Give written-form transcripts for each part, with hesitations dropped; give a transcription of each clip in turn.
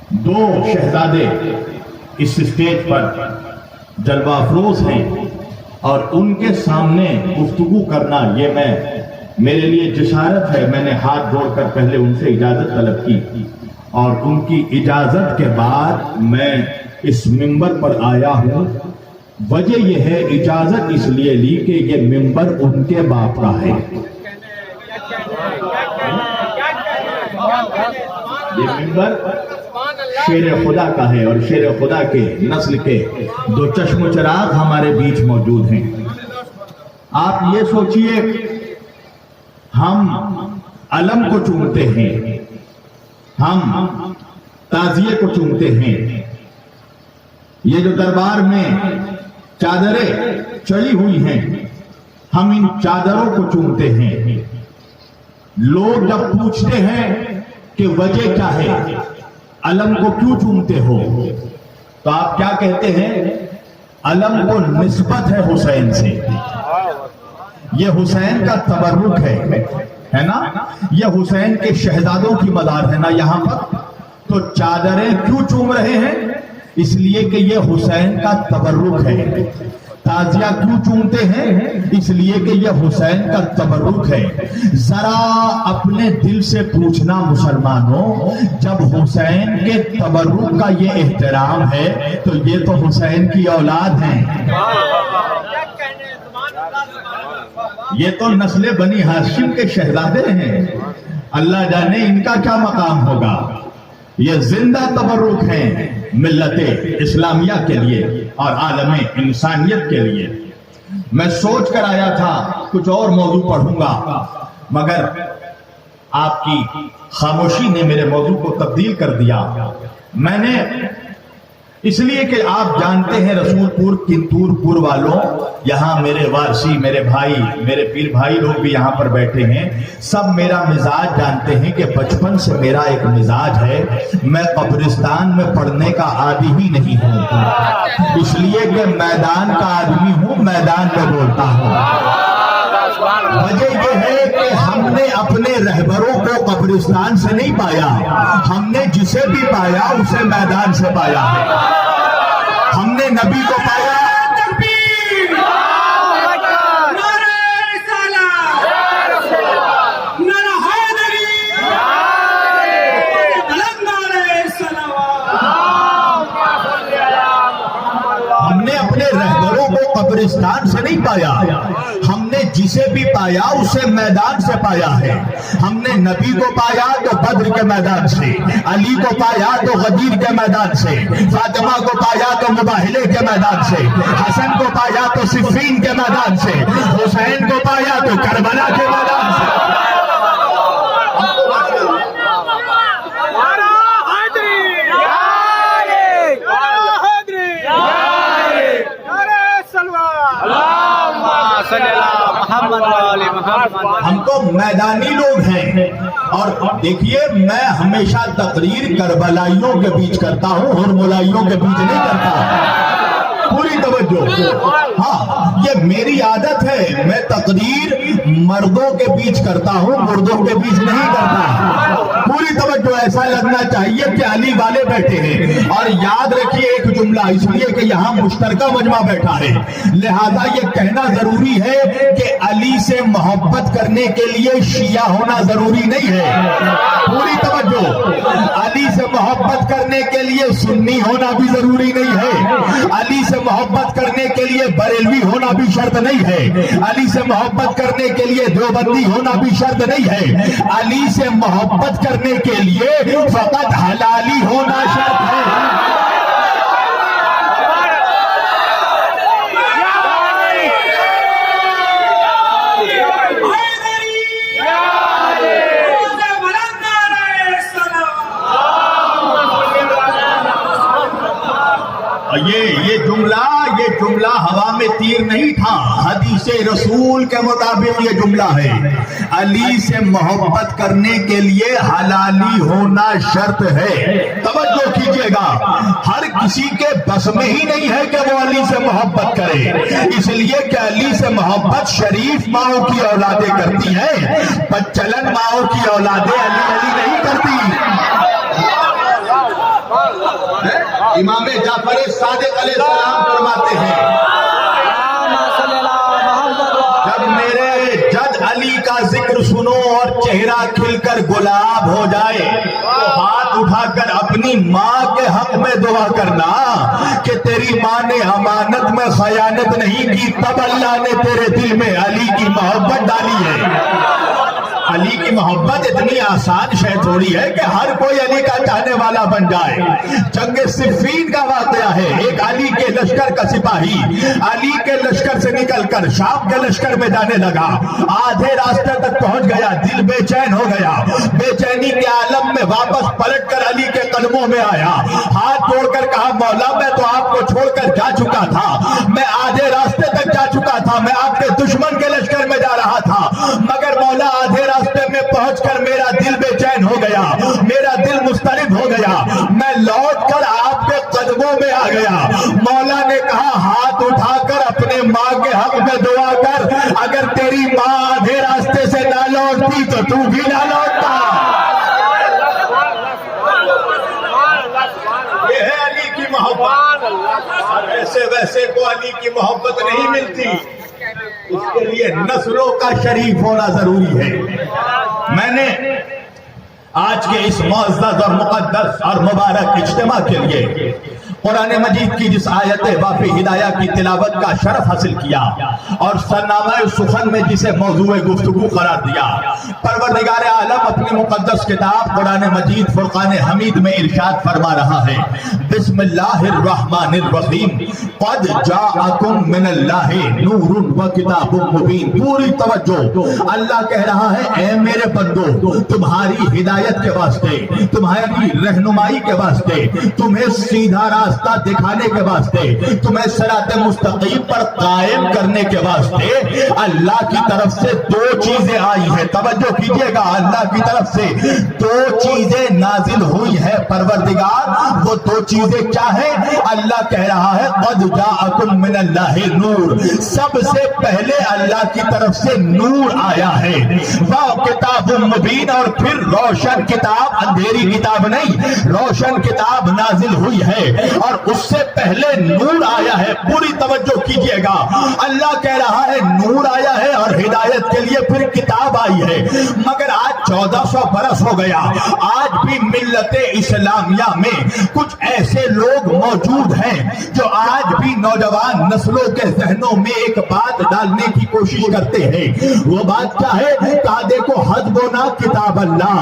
دو شہزادے اس اسٹیج پر جلوہ افروز ہیں اور ان کے سامنے گفتگو کرنا یہ میرے لیے جسارت ہے. میں نے ہاتھ جوڑ کر پہلے ان سے اجازت طلب کی اور ان کی اجازت کے بعد میں اس منبر پر آیا ہوں. وجہ یہ ہے اجازت اس لیے لی کہ یہ منبر ان کے باپ کا ہے. یہ منبر شیر خدا کا ہے اور شیر خدا کے نسل کے دو چشم و چراغ ہمارے بیچ موجود ہیں. آپ یہ سوچئے ہم علم کو چومتے ہیں, ہم تعزیے کو چومتے ہیں. یہ جو دربار میں چادریں چڑھی ہوئی ہیں ہم ان چادروں کو چومتے ہیں. لوگ جب پوچھتے ہیں کہ وجہ کیا ہے, علم کو کیوں چومتے ہو, تو آپ کیا کہتے ہیں؟ علم کو نسبت ہے حسین سے, یہ حسین کا تبرک ہے نا, یہ حسین کے شہزادوں کی مزار ہے نا یہاں پر. تو چادریں کیوں چوم رہے ہیں؟ اس لیے کہ یہ حسین کا تبرک ہے. تعزیہ کیوں چومتے ہیں؟ اس لیے کہ یہ حسین کا تبرک ہے. ذرا اپنے دل سے پوچھنا مسلمانوں, جب حسین کے تبرک کا یہ احترام ہے تو یہ تو حسین کی اولاد ہیں, یہ تو نسل بنی ہاشم کے شہزادے ہیں. اللہ جانے ان کا کیا مقام ہوگا. یہ زندہ تبرک ہیں ملت اسلامیہ کے لیے اور عالم انسانیت کے لیے. میں سوچ کر آیا تھا کچھ اور موضوع پڑھوں گا, مگر آپ کی خاموشی نے میرے موضوع کو تبدیل کر دیا. میں نے اس لیے کہ آپ جانتے ہیں رسول پور کنتور پور والوں, یہاں میرے وارثی, میرے بھائی, میرے پیر بھائی لوگ بھی یہاں پر بیٹھے ہیں, سب میرا مزاج جانتے ہیں کہ بچپن سے میرا ایک مزاج ہے, میں قبرستان میں پڑھنے کا عادی ہی نہیں ہوں, اس لیے کہ میدان کا آدمی ہوں, میدان میں بولتا ہوں. وجہ یہ ہے کہ ہم نے اپنے رہبروں کو قبرستان سے نہیں پایا, ہم نے جسے بھی پایا اسے میدان سے پایا ہے. ہم نے نبی کو پایا قبرستان سے نہیں پایا, ہم نے جسے بھی پایا اسے میدان سے پایا ہے. ہم نے نبی کو پایا تو بدر کے میدان سے, علی کو پایا تو غدیر کے میدان سے, فاطمہ کو پایا تو مباہلے کے میدان سے, حسن کو پایا تو صفین کے میدان سے, حسین کو پایا تو کربلا کے میدان سے. ہم تو میدانی لوگ ہیں. اور دیکھیے میں ہمیشہ تقریر کربلائیوں کے بیچ کرتا ہوں اور ملائیوں کے بیچ نہیں کرتا. پوری توجہ, ہاں یہ میری عادت ہے, میں تقریر مردوں کے بیچ کرتا ہوں, مردوں کے بیچ نہیں کرتا. پوری توجہ, ایسا لگنا چاہیے کہ علی والے بیٹھے ہیں. اور یاد رکھیے ایک جملہ, اس لیے کہ یہاں مشترکہ مجمع بیٹھا ہے, لہذا یہ کہنا ضروری ہے کہ علی سے محبت کرنے کے لیے شیعہ ہونا ضروری نہیں ہے. پوری توجہ, علی سے محبت کرنے کے لیے سنی ہونا بھی ضروری نہیں ہے, علی سے محبت کرنے کے لیے بریلوی ہونا بھی شرط نہیں ہے, علی سے محبت کرنے کے لیے دیوبندی ہونا بھی شرط نہیں ہے, علی سے محبت کرنے کے لیے فقط حلالی ہونا شرط ہے. یہ جملہ ہوا میں تیر نہیں تھا, حدیث رسول کے مطابق یہ جملہ ہے. علی سے محبت کرنے کے لیے حلالی ہونا شرط ہے. توجہ کیجئے گا, ہر کسی کے بس میں ہی نہیں ہے کہ وہ علی سے محبت کرے, اس لیے کہ علی سے محبت شریف ماؤں کی اولادیں کرتی ہیں, بچلن ماؤں کی اولادیں علی نہیں کرتی. امام جعفر صادق علیہ السلام فرماتے ہیں جب میرے جد علی کا ذکر سنو اور چہرہ کھل کر گلاب ہو جائے تو ہاتھ اٹھا کر اپنی ماں کے حق میں دعا کرنا کہ تیری ماں نے امانت میں خیانت نہیں کی، تب اللہ نے تیرے دل میں علی کی محبت ڈالی ہے۔ علی کی محبت اتنی آسان شے تھوڑی ہے کہ ہر کوئی علی کا چاہنے والا بن جائے۔ جنگ صفین کا واقعہ ہے، ایک علی کے لشکر کا سپاہی علی کے لشکر سے نکل کر شام کے لشکر میں جانے لگا، آدھے راستے تک پہنچ گیا، دل بے چین ہو گیا، بے چینی کے عالم میں واپس پلٹ کر علی کے قدموں میں آیا، ہاتھ جوڑ کر کہا مولا میں تو آپ کو چھوڑ کر جا چکا تھا، میں آدھے راستے تک جا چکا تھا، میں آپ کے دشمن کے لشکر میں جا رہا تھا، مگر مولا آدھے راستے میں پہنچ کر میرا دل بے چین ہو گیا، میرا دل مضطرب ہو گیا، میں لوٹ کر آپ کے قدموں میں آ گیا۔ مولا نے کہا ہاتھ اٹھا کر اپنے ماں کے حق میں دعا کر، اگر تیری ماں آدھے راستے سے نہ لوٹتی تو تو بھی نہ لوٹتا۔ یہ ہے علی کی محبت، اور ایسے ویسے کو علی کی محبت نہیں ملتی، اس کے لیے نسلوں کا شریف ہونا ضروری ہے۔ میں نے آج کے اس معزز اور مقدس اور مبارک اجتماع کے لیے قرآن مجید کی جس آیت وافی ہدایہ کی تلاوت کا شرف حاصل کیا اور سرنامہ سخن میں جسے موضوع گفتگو قرار دیا، پروردگار عالم اپنی مقدس کتاب قرآن مجید فرقان حمید میں ارشاد فرما رہا ہے، بسم اللہ الرحمن الرحیم، قد جاءکم من اللہ نور و کتاب مبین۔ پوری توجہ، اللہ کہہ رہا ہے اے میرے بندو، تمہاری ہدایت کے واسطے، تمہاری رہنمائی کے واسطے، تمہیں سیدھا راستہ دکھانے کے واسطے، تمہیں صراط مستقیم پر قائم کرنے کے واسطے اللہ کی طرف سے دو چیزیں آئی ہیں۔ توجہ کیجئے گا، اللہ کی طرف سے دو چیزیں نازل ہوئی ہے پروردگار، وہ دو چیزیں کیا ہیں؟ اللہ کہہ رہا ہے قد جاءکم من اللہ نور، سب سے پہلے اللہ کی طرف سے نور آیا ہے، وہ کتاب مبین، اور پھر روشن کتاب، اندھیری کتاب نہیں، روشن کتاب نازل ہوئی ہے، اور اس سے پہلے نور آیا ہے۔ پوری توجہ کیجئے گا، اللہ کہہ رہا ہے نور آیا ہے اور ہدایت کے لیے پھر کتاب آئی ہے، مگر آج 1400 برس ہو گیا، آج بھی ملت اسلامیہ میں کچھ ایسے لوگ موجود ہیں جو آج بھی نوجوان نسلوں کے ذہنوں میں ایک بات ڈالنے کی کوشش کرتے ہیں۔ وہ بات کیا ہے؟ کہا دیکھو حسبنا کتاب اللہ،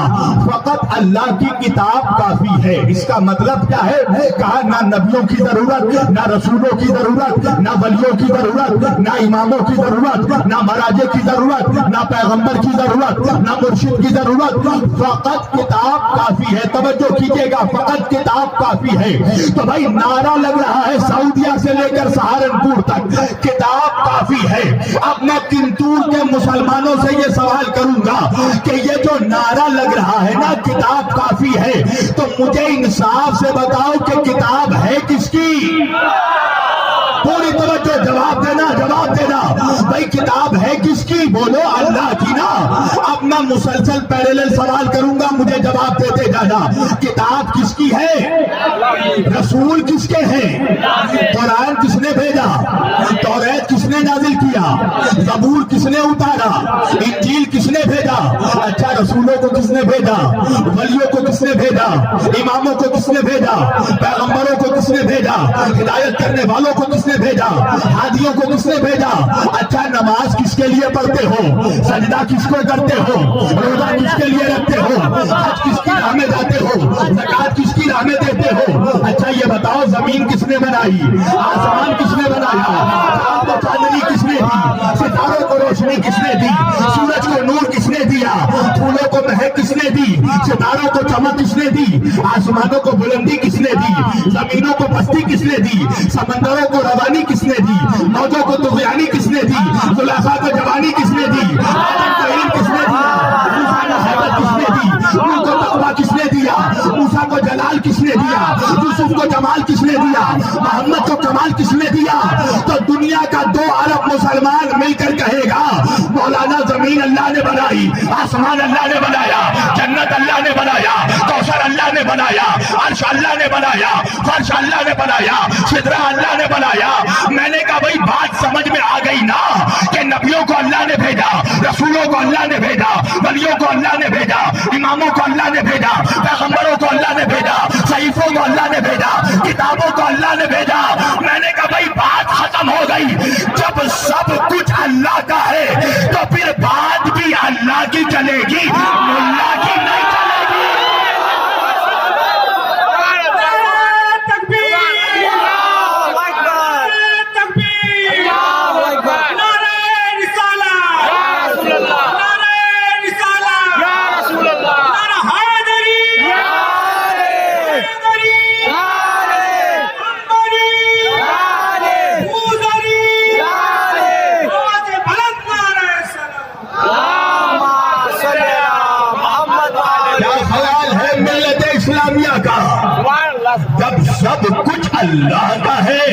فقط اللہ کی کتاب کافی ہے۔ اس کا مطلب کیا ہے؟ کہا نہ نبیوں کی ضرورت، نہ رسولوں کی ضرورت، نہ ولیوں کی ضرورت، نہ اماموں کی ضرورت، نہ مراجع کی ضرورت، نہ پیغمبر کی ضرورت، نہ مرشد کی ضرورت، فقط کتاب کافی ہے۔ توجہ کیجئے گا، فقط کتاب کافی ہے۔ تو بھائی نعرہ لگ رہا ہے سعودیہ سے لے کر سہارنپور تک، کتاب کافی ہے۔ اب میں کنتور کے مسلمانوں سے یہ سوال کروں گا کہ یہ جو نعرہ لگ رہا ہے نا کتاب کافی ہے، تو مجھے انصاف سے بتاؤ کہ کتاب ہے کس کی؟ پوری توجہ، جواب دینا، جواب دینا بھائی، کتاب ہے کس کی؟ بولو اللہ کی نا۔ اب میں مسلسل پیرالل سوال کروں گا، مجھے جواب دیتے جانا۔ کتاب کس کی ہے؟ رسول کس کے ہیں؟ قرآن کس نے بھیجا؟ توریت کس نے نازل کیا؟ زبور کس نے اتارا؟ انجیل کس نے بھیجا؟ اچھا رسولوں کو کس نے بھیجا؟ ولیوں کو کس نے بھیجا؟ اماموں کو کس نے بھیجا؟ پیغمبروں کو کس نے بھیجا؟ ہدایت کرنے والوں کو کس نے بھیجا؟ ہادیوں کو کس نے بھیجا؟ اچھا نماز کس کے لیے پڑھتے ہو؟ سجدہ کس کو کرتے ہو؟ روزہ کس کے لیے رکھتے ہو؟ حج کس کی راہ میں جاتے ہو؟ زکات کس کی راہ میں دیتے ہو؟ اچھا یہ بتاؤ زمین کس نے بنائی؟ آسمان کس نے بنایا؟ چاند کو چاندنی کس نے دی؟ ستاروں کو روشنی کس نے دی؟ سورج کو نور کس نے دیا؟ پھولوں کو مہک کس نے دی؟ ستاروں کو چمک کس نے دی؟ آسمانوں کو بلندی کس نے دی؟ زمینوں کو پستی کس نے دی؟ سمندروں کو روانی کس نے دی؟ موجوں کو طغیانی کس نے دی؟ زلیخا کو جوانی کس نے دی؟ آدم کو علم کس نے دیا؟ موسیٰ کو حیبت کس نے دی؟ نوح کو تقویٰ کس نے دیا؟ موسیٰ کو جلال کس نے دیا؟ یوسف کو جمال کس نے دیا؟ محمد کو کمال کس نے دیا؟ تو دنیا کا 2 ارب مسلمان مل کر کہے گا مولانا زمین اللہ نے بنائی، آسمان اللہ نے بنایا، جنت اللہ نے بنایا، کوثر اللہ نے بنایا، عرش اللہ نے بنایا، فرش اللہ نے بنایا، سدرہ اللہ نے بنایا۔ میں نے کہا بھائی بات سمجھ میں آ گئی نا کہ نبیوں کو اللہ نے بھیجا، رسولوں کو اللہ نے بھیجا، ولیوں کو اللہ نے بھیجا، اماموں کو اللہ نے بھیجا، پیغمبروں کو اللہ نے بھیجا، صحیفوں کو اللہ نے بھیجا، کتابوں کو اللہ نے بھیجا۔ میں نے کہا بھائی بات ختم ہو گئی۔ جب سب کچھ اللہ کا ہے تو پھر بات بھی اللہ کی چلے گی، ملا کی نہیں چلے گی۔ جب سب کچھ اللہ کا ہے